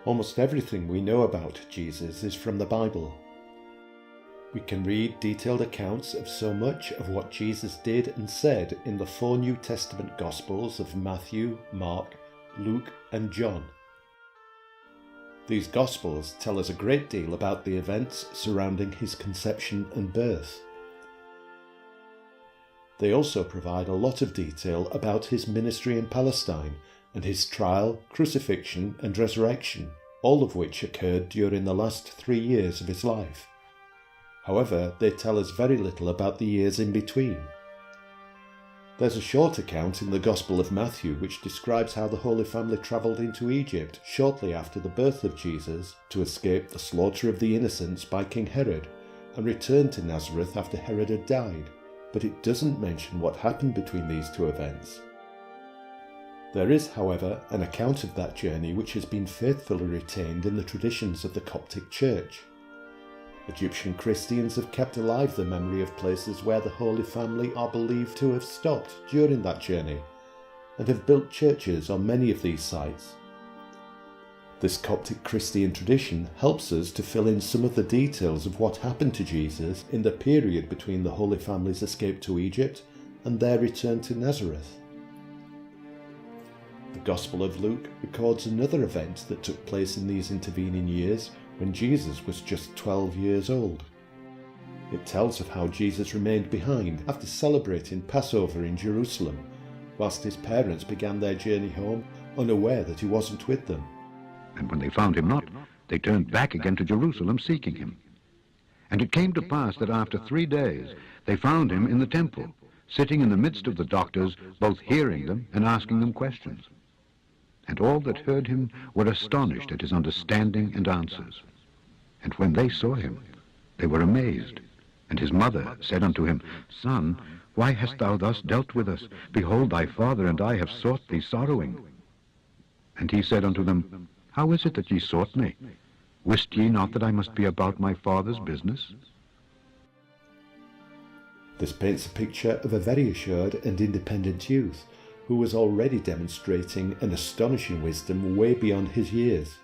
Almost everything we know about Jesus is from the Bible. We can read detailed accounts of so much of what Jesus did and said in the 4 New Testament Gospels of Matthew, Mark, Luke and John. These Gospels tell us a great deal about the events surrounding his conception and birth. They also provide a lot of detail about his ministry in Palestine and his trial, crucifixion and resurrection, all of which occurred during the last 3 years of his life. However, they tell us very little about the years in between. There's a short account in the Gospel of Matthew which describes how the Holy Family travelled into Egypt shortly after the birth of Jesus to escape the slaughter of the innocents by King Herod, and returned to Nazareth after Herod had died, but it doesn't mention what happened between these 2 events. There is, however, an account of that journey which has been faithfully retained in the traditions of the Coptic Church. Egyptian Christians have kept alive the memory of places where the Holy Family are believed to have stopped during that journey, and have built churches on many of these sites. This Coptic Christian tradition helps us to fill in some of the details of what happened to Jesus in the period between the Holy Family's escape to Egypt and their return to Nazareth. The Gospel of Luke records another event that took place in these intervening years when Jesus was just 12 years old. It tells of how Jesus remained behind after celebrating Passover in Jerusalem, whilst his parents began their journey home unaware that he wasn't with them. And when they found him not, they turned back again to Jerusalem seeking him. And it came to pass that after 3 days they found him in the temple, sitting in the midst of the doctors, both hearing them and asking them questions. And all that heard him were astonished at his understanding and answers. And when they saw him, they were amazed. And his mother said unto him, Son, why hast thou thus dealt with us? Behold, thy father and I have sought thee sorrowing. And he said unto them, How is it that ye sought me? Wist ye not that I must be about my father's business? This paints a picture of a very assured and independent youth, who was already demonstrating an astonishing wisdom way beyond his years.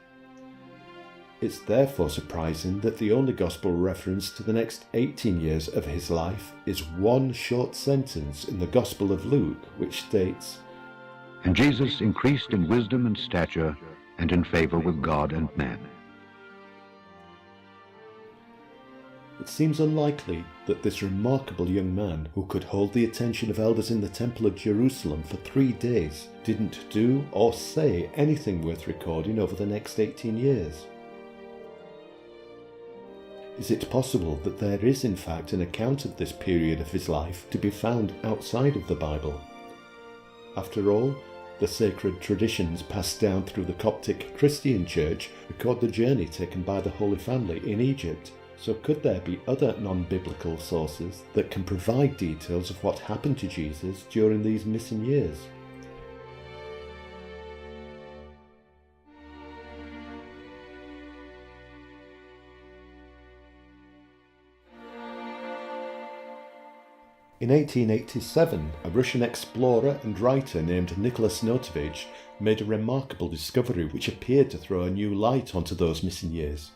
It's therefore surprising that the only Gospel reference to the next 18 years of his life is one short sentence in the Gospel of Luke, which states, And Jesus increased in wisdom and stature, and in favor with God and man. It seems unlikely that this remarkable young man, who could hold the attention of elders in the Temple of Jerusalem for 3 days, didn't do or say anything worth recording over the next 18 years. Is it possible that there is in fact an account of this period of his life to be found outside of the Bible? After all, the sacred traditions passed down through the Coptic Christian Church record the journey taken by the Holy Family in Egypt. So could there be other non-biblical sources that can provide details of what happened to Jesus during these missing years? In 1887, a Russian explorer and writer named Nicholas Notovich made a remarkable discovery which appeared to throw a new light onto those missing years.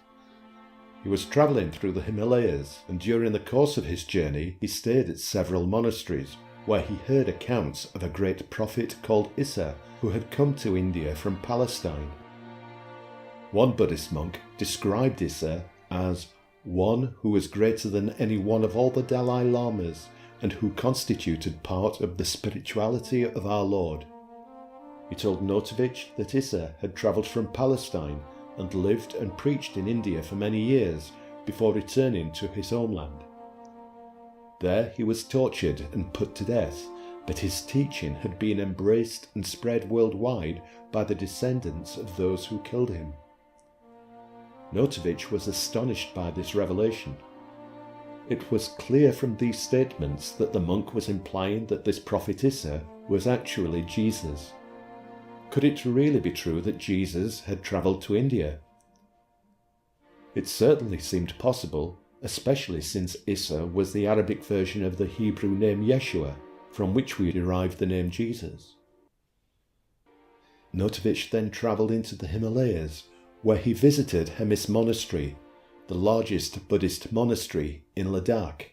He was travelling through the Himalayas, and during the course of his journey he stayed at several monasteries, where he heard accounts of a great prophet called Issa, who had come to India from Palestine. One Buddhist monk described Issa as one who was greater than any one of all the Dalai Lamas, and who constituted part of the spirituality of our Lord. He told Notovich that Issa had travelled from Palestine and lived and preached in India for many years before returning to his homeland. There he was tortured and put to death, but his teaching had been embraced and spread worldwide by the descendants of those who killed him. Notovich was astonished by this revelation. It was clear from these statements that the monk was implying that this prophet Issa was actually Jesus. Could it really be true that Jesus had travelled to India? It certainly seemed possible, especially since Issa was the Arabic version of the Hebrew name Yeshua, from which we derive the name Jesus. Notovich then travelled into the Himalayas, where he visited Hemis Monastery, the largest Buddhist monastery in Ladakh.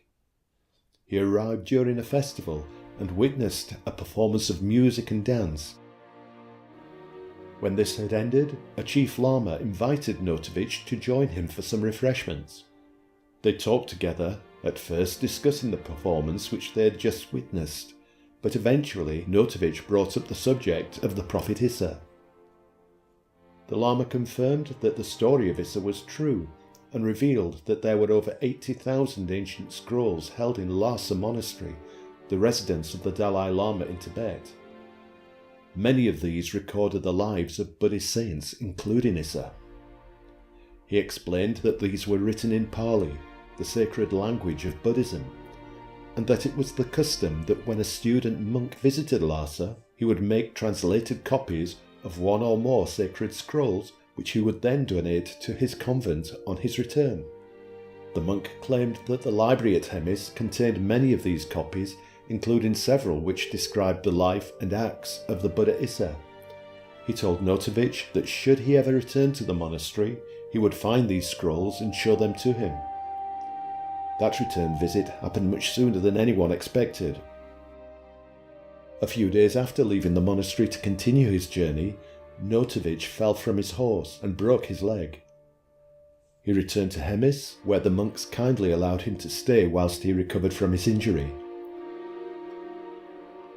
He arrived during a festival and witnessed a performance of music and dance. When this had ended, a chief lama invited Notovich to join him for some refreshments. They talked together, at first discussing the performance which they had just witnessed, but eventually Notovich brought up the subject of the Prophet Issa. The Lama confirmed that the story of Issa was true and revealed that there were over 80,000 ancient scrolls held in Lhasa Monastery, the residence of the Dalai Lama in Tibet. Many of these recorded the lives of Buddhist saints, including Issa. He explained that these were written in Pali, the sacred language of Buddhism, and that it was the custom that when a student monk visited Lhasa, he would make translated copies of one or more sacred scrolls, which he would then donate to his convent on his return. The monk claimed that the library at Hemis contained many of these copies, including several which described the life and acts of the Buddha Issa. He told Notovich that should he ever return to the monastery, he would find these scrolls and show them to him. That return visit happened much sooner than anyone expected. A few days after leaving the monastery to continue his journey, Notovich fell from his horse and broke his leg. He returned to Hemis, where the monks kindly allowed him to stay whilst he recovered from his injury.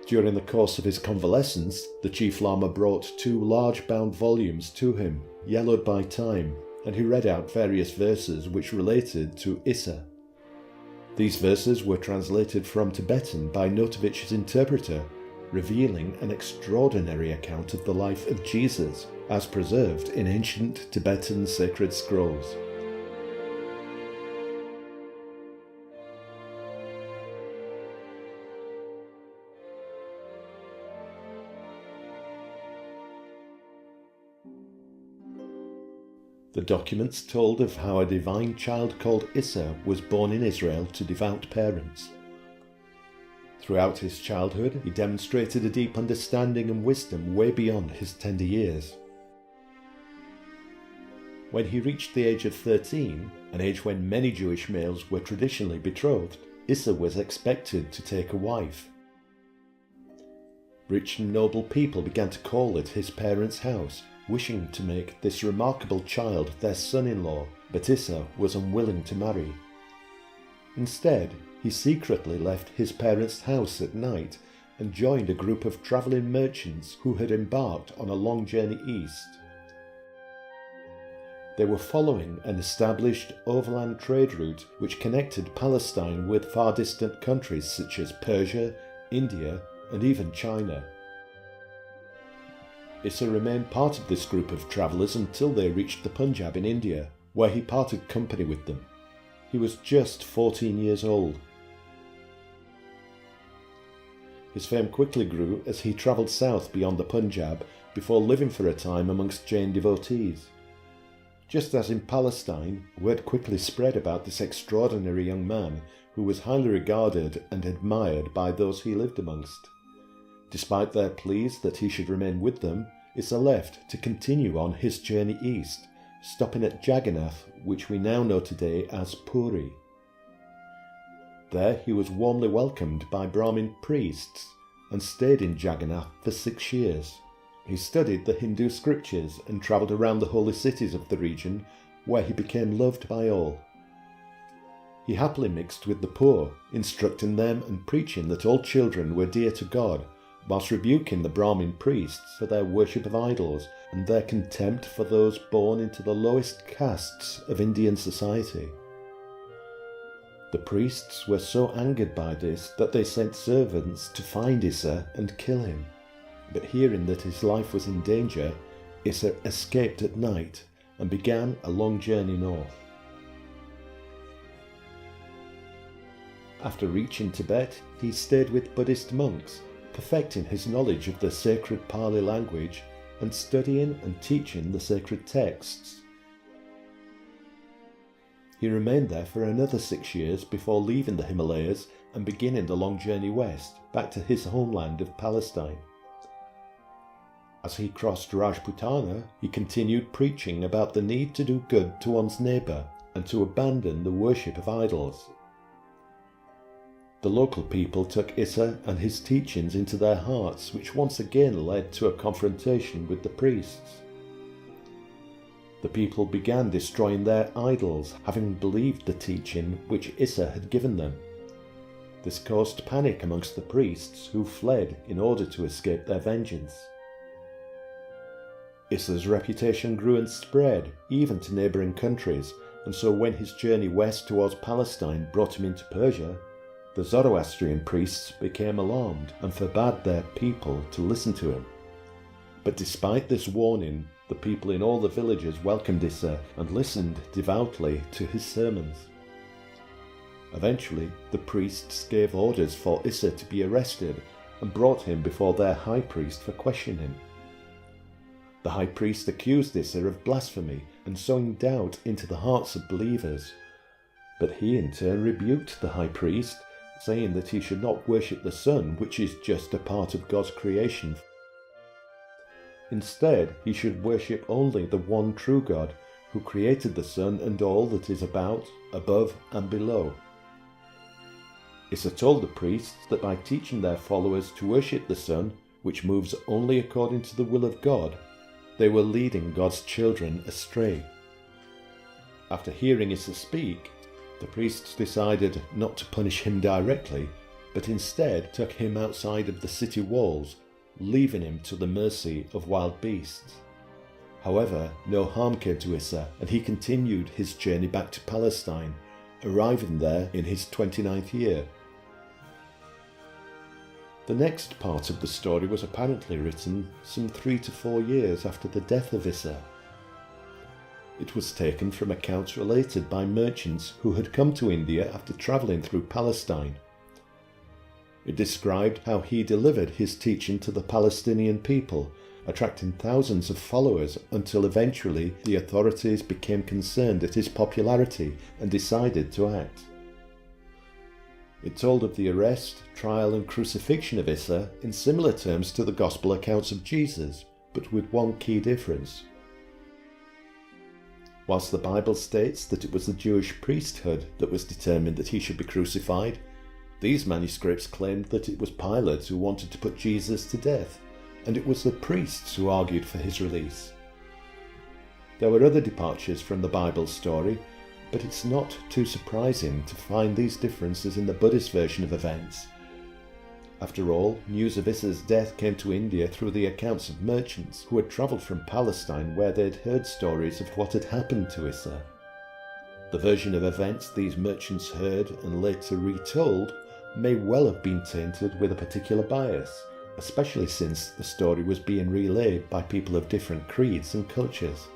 During the course of his convalescence, the Chief Lama brought 2 large bound volumes to him, yellowed by time, and he read out various verses which related to Issa. These verses were translated from Tibetan by Notovich's interpreter, revealing an extraordinary account of the life of Jesus as preserved in ancient Tibetan sacred scrolls. The documents told of how a divine child called Issa was born in Israel to devout parents. Throughout his childhood, he demonstrated a deep understanding and wisdom way beyond his tender years. When he reached the age of 13, an age when many Jewish males were traditionally betrothed, Issa was expected to take a wife. Rich and noble people began to call at his parents' house, wishing to make this remarkable child their son-in-law, but Issa was unwilling to marry. Instead, he secretly left his parents' house at night and joined a group of travelling merchants who had embarked on a long journey east. They were following an established overland trade route which connected Palestine with far distant countries such as Persia, India, and even China. Issa remained part of this group of travellers until they reached the Punjab in India, where he parted company with them. He was just 14 years old. His fame quickly grew as he travelled south beyond the Punjab before living for a time amongst Jain devotees. Just as in Palestine, word quickly spread about this extraordinary young man who was highly regarded and admired by those he lived amongst. Despite their pleas that he should remain with them, Issa left to continue on his journey east, stopping at Jagannath, which we now know today as Puri. There he was warmly welcomed by Brahmin priests and stayed in Jagannath for 6 years. He studied the Hindu scriptures and travelled around the holy cities of the region, where he became loved by all. He happily mixed with the poor, instructing them and preaching that all children were dear to God, whilst rebuking the Brahmin priests for their worship of idols and their contempt for those born into the lowest castes of Indian society. The priests were so angered by this that they sent servants to find Issa and kill him. But hearing that his life was in danger, Issa escaped at night and began a long journey north. After reaching Tibet, he stayed with Buddhist monks, perfecting his knowledge of the sacred Pali language and studying and teaching the sacred texts. He remained there for another 6 years before leaving the Himalayas and beginning the long journey west, back to his homeland of Palestine. As he crossed Rajputana, he continued preaching about the need to do good to one's neighbour and to abandon the worship of idols. The local people took Issa and his teachings into their hearts, which once again led to a confrontation with the priests. The people began destroying their idols, having believed the teaching which Issa had given them. This caused panic amongst the priests, who fled in order to escape their vengeance. Issa's reputation grew and spread, even to neighbouring countries, and so when his journey west towards Palestine brought him into Persia, the Zoroastrian priests became alarmed and forbade their people to listen to him. But despite this warning, the people in all the villages welcomed Issa and listened devoutly to his sermons. Eventually, the priests gave orders for Issa to be arrested and brought him before their high priest for questioning. The high priest accused Issa of blasphemy and sowing doubt into the hearts of believers. But he in turn rebuked the high priest, saying that he should not worship the sun, which is just a part of God's creation. Instead, he should worship only the one true God, who created the sun and all that is about, above and below. Issa told the priests that by teaching their followers to worship the sun, which moves only according to the will of God, they were leading God's children astray. After hearing Issa speak, the priests decided not to punish him directly, but instead took him outside of the city walls, leaving him to the mercy of wild beasts. However, no harm came to Issa, and he continued his journey back to Palestine, arriving there in his 29th year. The next part of the story was apparently written some 3 to 4 years after the death of Issa. It was taken from accounts related by merchants who had come to India after travelling through Palestine. It described how he delivered his teaching to the Palestinian people, attracting thousands of followers until eventually the authorities became concerned at his popularity and decided to act. It told of the arrest, trial and crucifixion of Issa in similar terms to the Gospel accounts of Jesus, but with one key difference. Whilst the Bible states that it was the Jewish priesthood that was determined that he should be crucified, these manuscripts claimed that it was Pilate who wanted to put Jesus to death, and it was the priests who argued for his release. There were other departures from the Bible story, but it's not too surprising to find these differences in the Buddhist version of events. After all, news of Issa's death came to India through the accounts of merchants who had travelled from Palestine, where they'd heard stories of what had happened to Issa. The version of events these merchants heard and later retold may well have been tainted with a particular bias, especially since the story was being relayed by people of different creeds and cultures.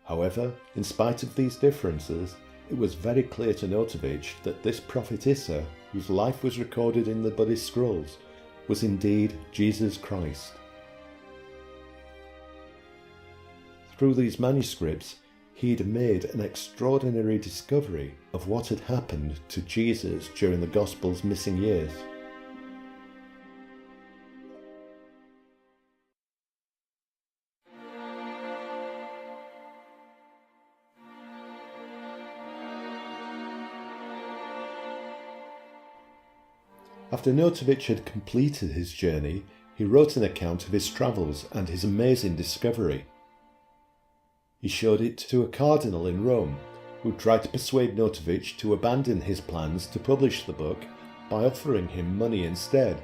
However, in spite of these differences, it was very clear to Notovich that this prophet Issa, whose life was recorded in the Buddhist scrolls, was indeed Jesus Christ. Through these manuscripts, he'd made an extraordinary discovery of what had happened to Jesus during the Gospel's missing years. After Notovich had completed his journey, he wrote an account of his travels and his amazing discovery. He showed it to a cardinal in Rome, who tried to persuade Notovich to abandon his plans to publish the book by offering him money instead,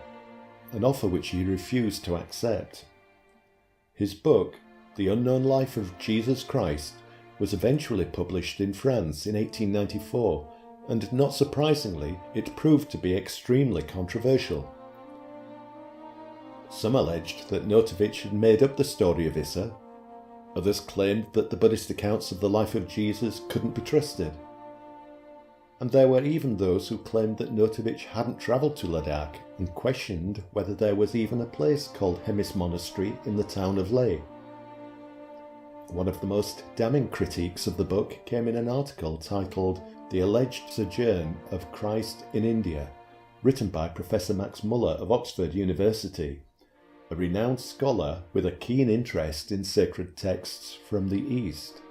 an offer which he refused to accept. His book, The Unknown Life of Jesus Christ, was eventually published in France in 1894, and not surprisingly, it proved to be extremely controversial. Some alleged that Notovich had made up the story of Issa. Others claimed that the Buddhist accounts of the life of Jesus couldn't be trusted. And there were even those who claimed that Notovich hadn't travelled to Ladakh and questioned whether there was even a place called Hemis Monastery in the town of Leh. One of the most damning critiques of the book came in an article titled The Alleged Sojourn of Christ in India, written by Professor Max Muller of Oxford University, a renowned scholar with a keen interest in sacred texts from the East.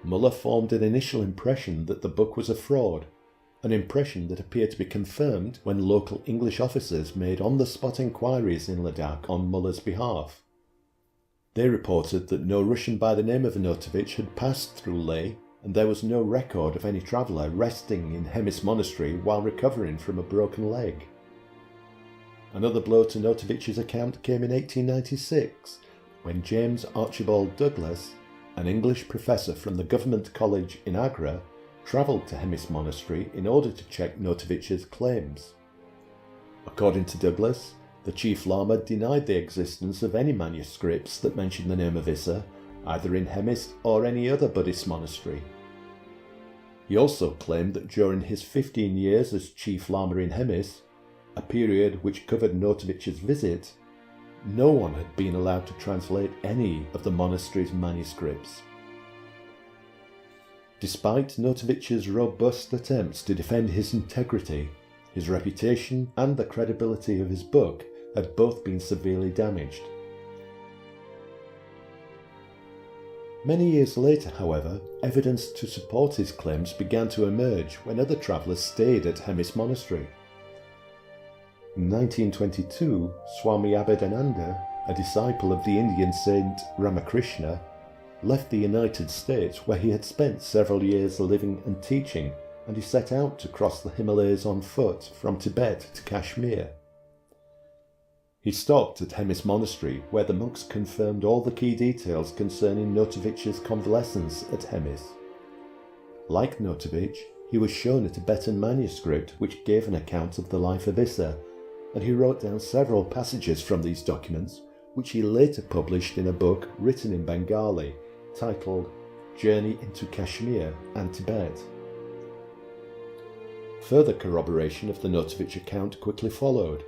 Muller formed an initial impression that the book was a fraud, an impression that appeared to be confirmed when local English officers made on-the-spot inquiries in Ladakh on Muller's behalf. They reported that no Russian by the name of Notovich had passed through Leh, and there was no record of any traveller resting in Hemis Monastery while recovering from a broken leg. Another blow to Notovich's account came in 1896, when James Archibald Douglas, an English professor from the Government College in Agra, travelled to Hemis Monastery in order to check Notovich's claims. According to Douglas, the Chief Lama denied the existence of any manuscripts that mention the name of Issa, either in Hemis or any other Buddhist monastery. He also claimed that during his 15 years as Chief Lama in Hemis, a period which covered Notovich's visit, no one had been allowed to translate any of the monastery's manuscripts. Despite Notovich's robust attempts to defend his integrity, his reputation and the credibility of his book had both been severely damaged. Many years later, however, evidence to support his claims began to emerge when other travellers stayed at Hemis Monastery. In 1922, Swami Abhedananda, a disciple of the Indian saint Ramakrishna, left the United States where he had spent several years living and teaching, and he set out to cross the Himalayas on foot from Tibet to Kashmir. He stopped at Hemis Monastery, where the monks confirmed all the key details concerning Notovich's convalescence at Hemis. Like Notovich, he was shown a Tibetan manuscript which gave an account of the life of Issa, and he wrote down several passages from these documents, which he later published in a book written in Bengali, titled Journey into Kashmir and Tibet. Further corroboration of the Notovich account quickly followed.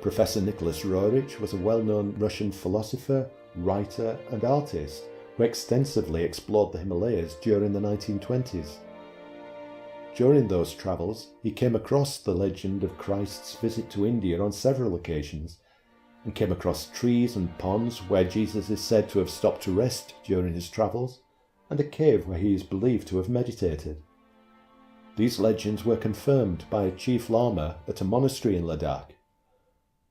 Professor Nicholas Roerich was a well-known Russian philosopher, writer and artist who extensively explored the Himalayas during the 1920s. During those travels, he came across the legend of Christ's visit to India on several occasions, and came across trees and ponds where Jesus is said to have stopped to rest during his travels, and a cave where he is believed to have meditated. These legends were confirmed by a Chief Lama at a monastery in Ladakh.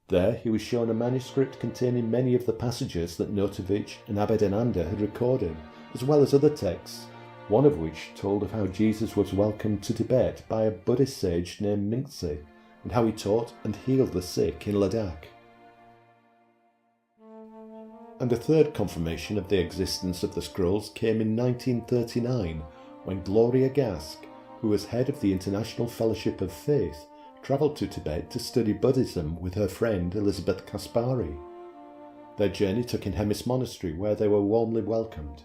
There he was shown a manuscript containing many of the passages that Notovich and Abhedananda had recorded, as well as other texts, one of which told of how Jesus was welcomed to Tibet by a Buddhist sage named Mingtse, and how he taught and healed the sick in Ladakh. And a third confirmation of the existence of the scrolls came in 1939, when Gloria Gask, who was head of the International Fellowship of Faith, travelled to Tibet to study Buddhism with her friend Elizabeth Kaspari. Their journey took in Hemis Monastery, where they were warmly welcomed.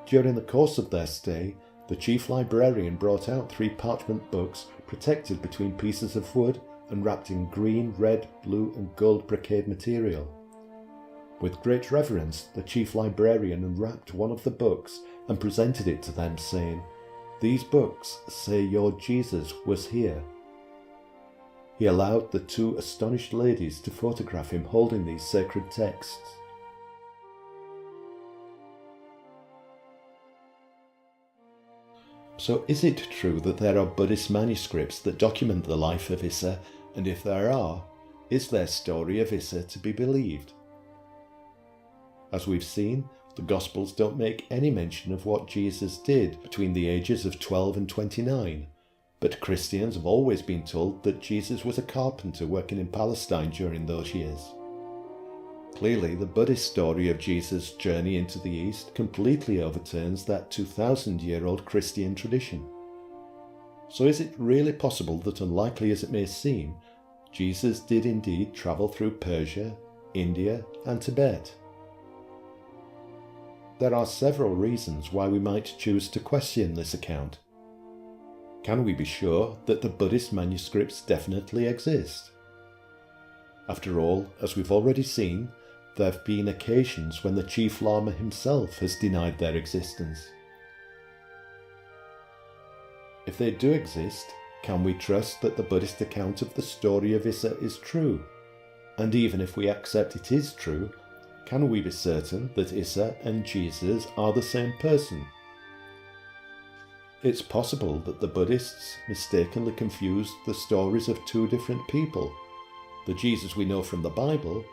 During the course of their stay, the chief librarian brought out 3 parchment books protected between pieces of wood and wrapped in green, red, blue and gold brocade material. With great reverence, the chief librarian unwrapped one of the books and presented it to them, saying, "These books say your Jesus was here." He allowed the 2 astonished ladies to photograph him holding these sacred texts. So is it true that there are Buddhist manuscripts that document the life of Issa, and if there are, is their story of Issa to be believed? As we've seen, the Gospels don't make any mention of what Jesus did between the ages of 12 and 29, but Christians have always been told that Jesus was a carpenter working in Palestine during those years. Clearly, the Buddhist story of Jesus' journey into the East completely overturns that 2,000-year-old Christian tradition. So is it really possible that, unlikely as it may seem, Jesus did indeed travel through Persia, India and Tibet? There are several reasons why we might choose to question this account. Can we be sure that the Buddhist manuscripts definitely exist? After all, as we've already seen, there have been occasions when the Chief Lama himself has denied their existence. If they do exist, can we trust that the Buddhist account of the story of Issa is true? And even if we accept it is true, can we be certain that Issa and Jesus are the same person? It's possible that the Buddhists mistakenly confused the stories of two different people, the Jesus we know from the Bible,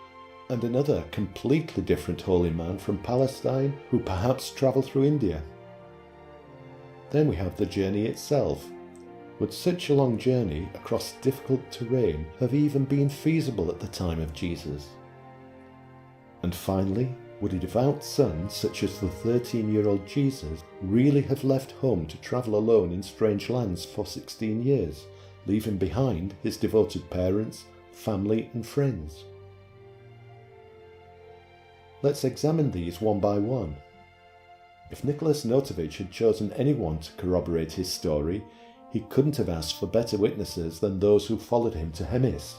and another completely different holy man from Palestine who perhaps travelled through India. Then we have the journey itself. Would such a long journey across difficult terrain have even been feasible at the time of Jesus? And finally, would a devout son such as the 13-year-old Jesus really have left home to travel alone in strange lands for 16 years, leaving behind his devoted parents, family and friends? Let's examine these one by one. If Nicholas Notovich had chosen anyone to corroborate his story, he couldn't have asked for better witnesses than those who followed him to Hemis.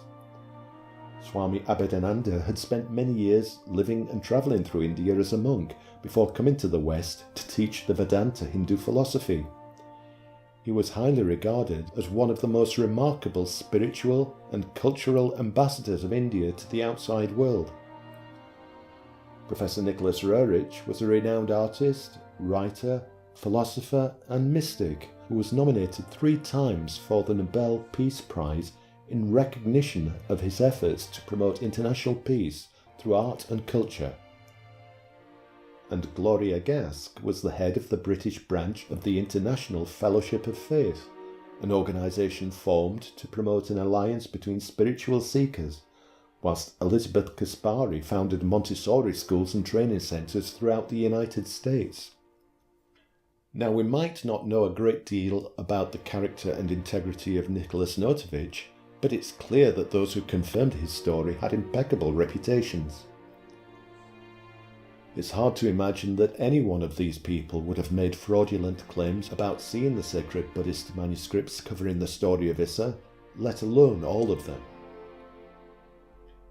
Swami Abhedananda had spent many years living and travelling through India as a monk before coming to the West to teach the Vedanta Hindu philosophy. He was highly regarded as one of the most remarkable spiritual and cultural ambassadors of India to the outside world. Professor Nicholas Roerich was a renowned artist, writer, philosopher and mystic who was nominated 3 times for the Nobel Peace Prize in recognition of his efforts to promote international peace through art and culture. And Gloria Gask was the head of the British branch of the International Fellowship of Faith, an organisation formed to promote an alliance between spiritual seekers, whilst Elizabeth Kaspari founded Montessori schools and training centres throughout the United States. Now, we might not know a great deal about the character and integrity of Nicholas Notovich, but it's clear that those who confirmed his story had impeccable reputations. It's hard to imagine that any one of these people would have made fraudulent claims about seeing the sacred Buddhist manuscripts covering the story of Issa, let alone all of them.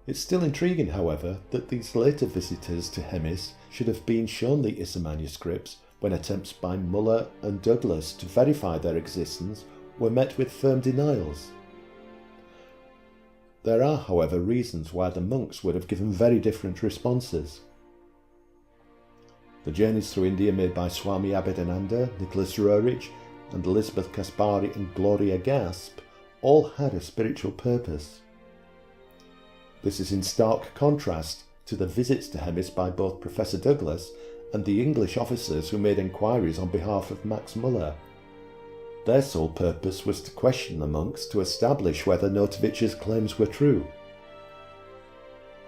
It's still intriguing, however, that these later visitors to Hemis should have been shown the Issa manuscripts when attempts by Muller and Douglas to verify their existence were met with firm denials. There are, however, reasons why the monks would have given very different responses. The journeys through India made by Swami Abhedananda, Nicholas Roerich, and Elizabeth Kaspari and Gloria Gasp all had a spiritual purpose. This is in stark contrast to the visits to Hemis by both Professor Douglas and the English officers who made enquiries on behalf of Max Muller. Their sole purpose was to question the monks to establish whether Notovich's claims were true.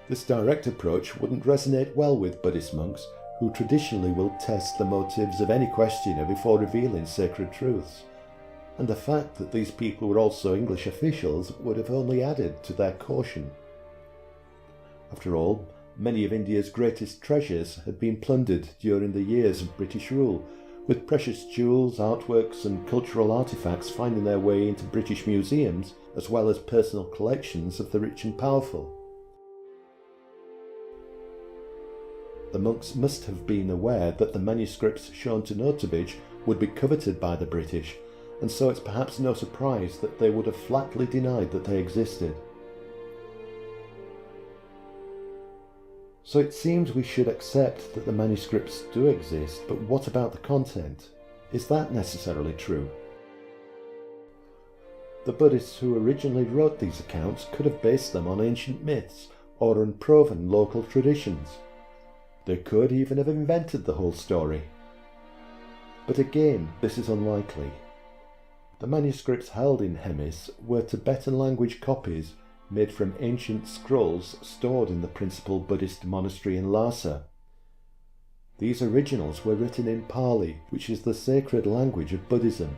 This direct approach wouldn't resonate well with Buddhist monks, who traditionally will test the motives of any questioner before revealing sacred truths, and the fact that these people were also English officials would have only added to their caution. After all, many of India's greatest treasures had been plundered during the years of British rule, with precious jewels, artworks and cultural artefacts finding their way into British museums, as well as personal collections of the rich and powerful. The monks must have been aware that the manuscripts shown to Notovich would be coveted by the British, and so it's perhaps no surprise that they would have flatly denied that they existed. So it seems we should accept that the manuscripts do exist, but what about the content? Is that necessarily true? The Buddhists who originally wrote these accounts could have based them on ancient myths or unproven local traditions. They could even have invented the whole story. But again, this is unlikely. The manuscripts held in Hemis were Tibetan language copies made from ancient scrolls stored in the principal Buddhist monastery in Lhasa. These originals were written in Pali, which is the sacred language of Buddhism.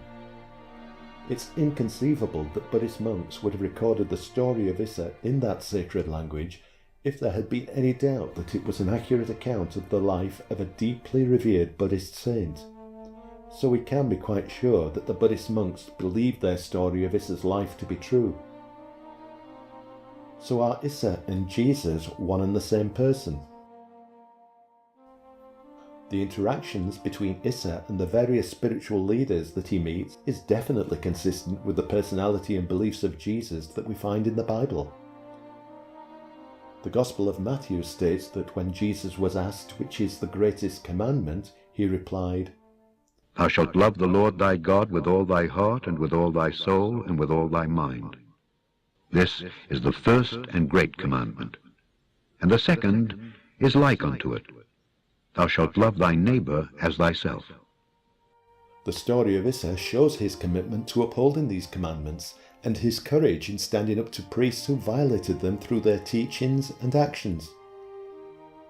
It's inconceivable that Buddhist monks would have recorded the story of Issa in that sacred language if there had been any doubt that it was an accurate account of the life of a deeply revered Buddhist saint. So we can be quite sure that the Buddhist monks believed their story of Issa's life to be true. So are Issa and Jesus one and the same person? The interactions between Issa and the various spiritual leaders that he meets is definitely consistent with the personality and beliefs of Jesus that we find in the Bible. The Gospel of Matthew states that when Jesus was asked which is the greatest commandment, he replied, Thou shalt love the Lord thy God with all thy heart, and with all thy soul, and with all thy mind. This is the first and great commandment. And the second is like unto it. Thou shalt love thy neighbor as thyself. The story of Issa shows his commitment to upholding these commandments and his courage in standing up to priests who violated them through their teachings and actions.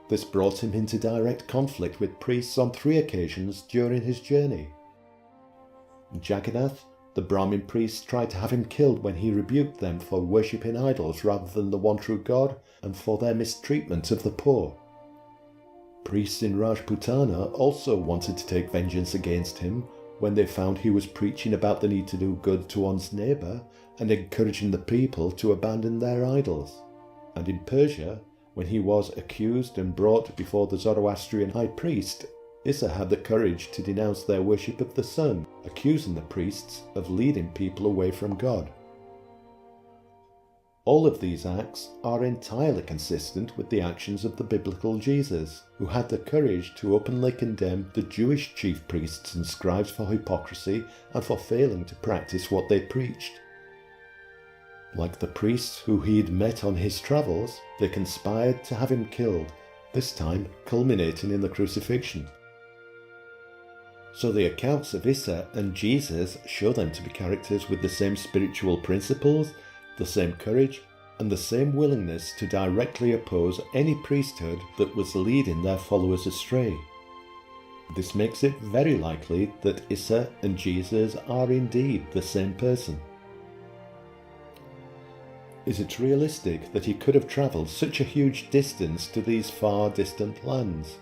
This brought him into direct conflict with priests on 3 occasions during his journey. In Jagannath, the Brahmin priests tried to have him killed when he rebuked them for worshipping idols rather than the one true God and for their mistreatment of the poor. Priests in Rajputana also wanted to take vengeance against him when they found he was preaching about the need to do good to one's neighbour and encouraging the people to abandon their idols. And in Persia, when he was accused and brought before the Zoroastrian high priest, Issa had the courage to denounce their worship of the sun, accusing the priests of leading people away from God. All of these acts are entirely consistent with the actions of the biblical Jesus, who had the courage to openly condemn the Jewish chief priests and scribes for hypocrisy and for failing to practice what they preached. Like the priests who he'd met on his travels, they conspired to have him killed, this time culminating in the crucifixion. So the accounts of Issa and Jesus show them to be characters with the same spiritual principles, the same courage, and the same willingness to directly oppose any priesthood that was leading their followers astray. This makes it very likely that Issa and Jesus are indeed the same person. Is it realistic that he could have travelled such a huge distance to these far distant lands?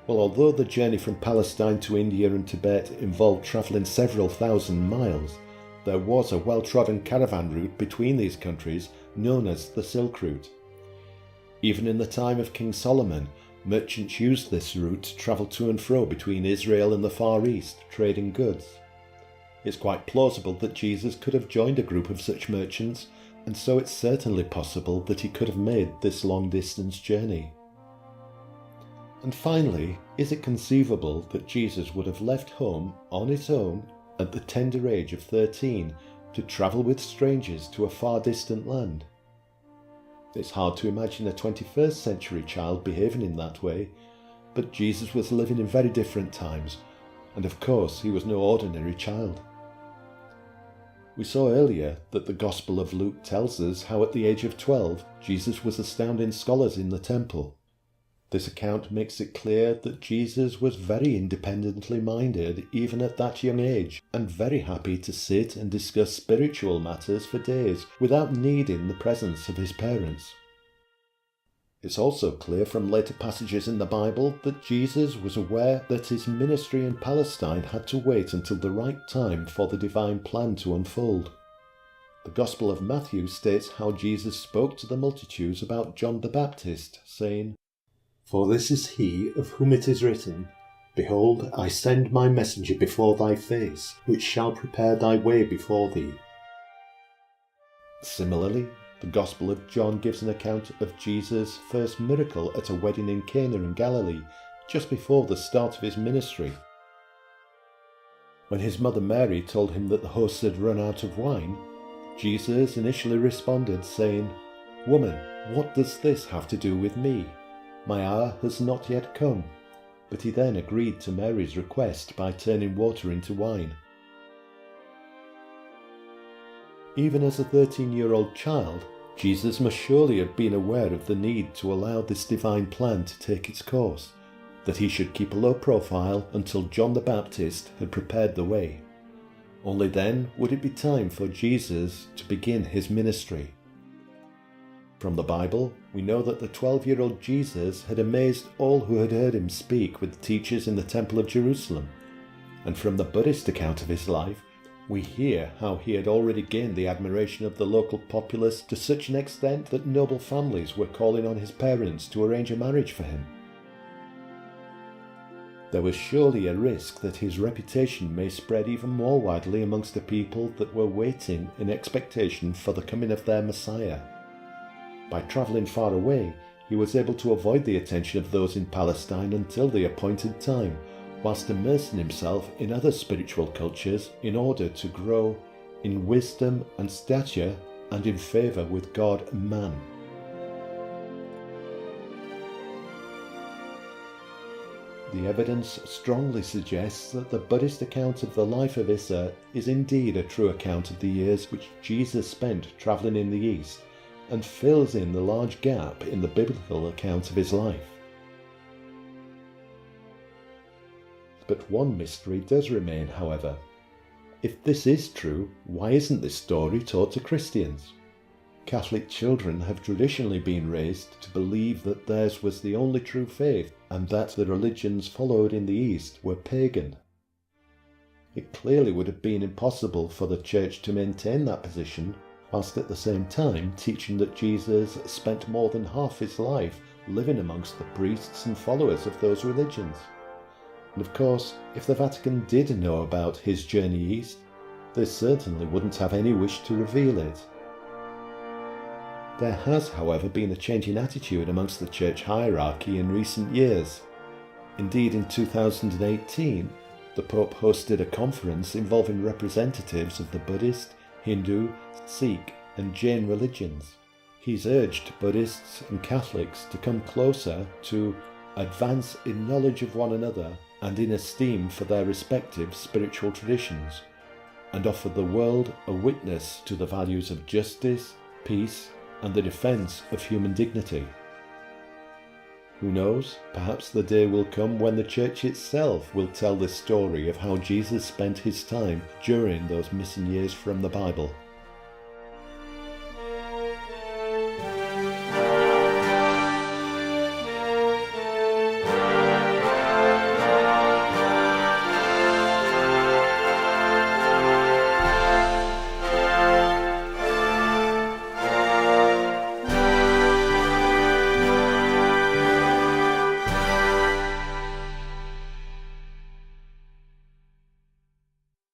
Well, although the journey from Palestine to India and Tibet involved travelling several thousand miles, there was a well-trodden caravan route between these countries known as the Silk Route. Even in the time of King Solomon, merchants used this route to travel to and fro between Israel and the Far East, trading goods. It's quite plausible that Jesus could have joined a group of such merchants, and so it's certainly possible that he could have made this long-distance journey. And finally, is it conceivable that Jesus would have left home on his own at the tender age of 13 to travel with strangers to a far distant land? It's hard to imagine a 21st century child behaving in that way, but Jesus was living in very different times, and of course he was no ordinary child. We saw earlier that the Gospel of Luke tells us how at the age of 12 Jesus was astounding scholars in the temple. This account makes it clear that Jesus was very independently minded even at that young age, and very happy to sit and discuss spiritual matters for days without needing the presence of his parents. It's also clear from later passages in the Bible that Jesus was aware that his ministry in Palestine had to wait until the right time for the divine plan to unfold. The Gospel of Matthew states how Jesus spoke to the multitudes about John the Baptist, saying, "For this is he of whom it is written, Behold, I send my messenger before thy face, which shall prepare thy way before thee." Similarly, the Gospel of John gives an account of Jesus' first miracle at a wedding in Cana in Galilee, just before the start of his ministry. When his mother Mary told him that the hosts had run out of wine, Jesus initially responded saying, "Woman, what does this have to do with me? My hour has not yet come." But he then agreed to Mary's request by turning water into wine. Even as a 13-year-old child, Jesus must surely have been aware of the need to allow this divine plan to take its course, that he should keep a low profile until John the Baptist had prepared the way. Only then would it be time for Jesus to begin his ministry. From the Bible, we know that the 12-year-old Jesus had amazed all who had heard him speak with teachers in the Temple of Jerusalem, and from the Buddhist account of his life, we hear how he had already gained the admiration of the local populace to such an extent that noble families were calling on his parents to arrange a marriage for him. There was surely a risk that his reputation may spread even more widely amongst the people that were waiting in expectation for the coming of their Messiah. By travelling far away, he was able to avoid the attention of those in Palestine until the appointed time, whilst immersing himself in other spiritual cultures in order to grow in wisdom and stature and in favour with God and man. The evidence strongly suggests that the Buddhist account of the life of Issa is indeed a true account of the years which Jesus spent travelling in the East, and fills in the large gap in the biblical account of his life. But one mystery does remain, however. If this is true, why isn't this story taught to Christians? Catholic children have traditionally been raised to believe that theirs was the only true faith and that the religions followed in the East were pagan. It clearly would have been impossible for the Church to maintain that position whilst at the same time teaching that Jesus spent more than half his life living amongst the priests and followers of those religions. And of course, if the Vatican did know about his journey east, they certainly wouldn't have any wish to reveal it. There has, however, been a change in attitude amongst the church hierarchy in recent years. Indeed, in 2018, the Pope hosted a conference involving representatives of the Buddhist, Hindu, Sikh and Jain religions. He's urged Buddhists and Catholics to come closer to advance in knowledge of one another and in esteem for their respective spiritual traditions, and offer the world a witness to the values of justice, peace, and the defence of human dignity. Who knows, perhaps the day will come when the Church itself will tell this story of how Jesus spent his time during those missing years from the Bible.